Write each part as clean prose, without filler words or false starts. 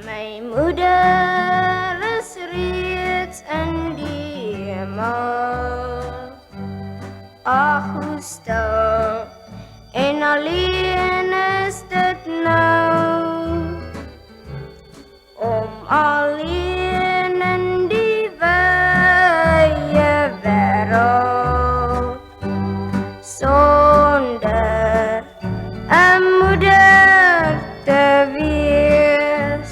Mijn moeder is reeds in die hemel. Ach, hoe stil en alleen is dit nou, om alleen in die wye wêreld, sonder 'n moeder te wees.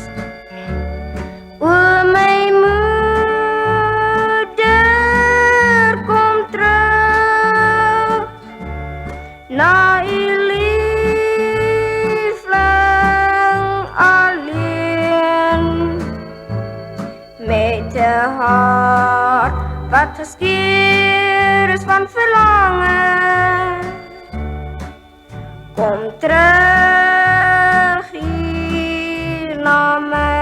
O my moeder, kom terug na u liefling alleen, met 'n hart wat geskeur is van verlange. Kom terug hier na my.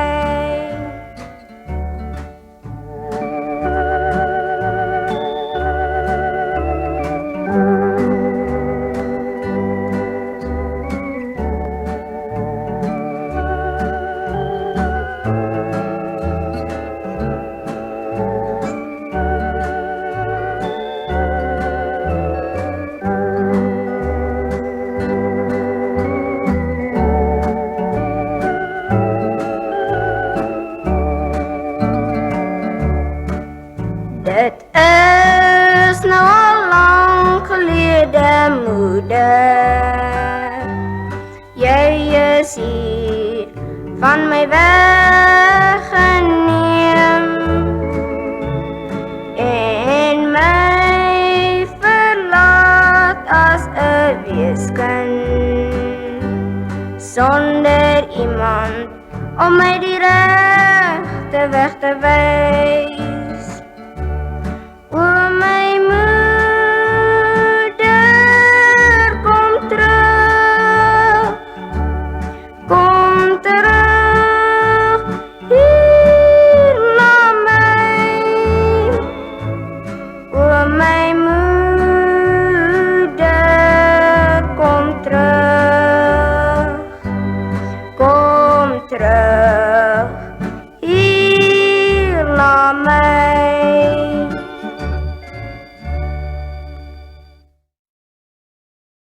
Dit is nou al lang gelede, moeder. Jy is hier van my weggeneem en my verlaat as 'n weeskind, sonder iemand om my die regte weg te wys.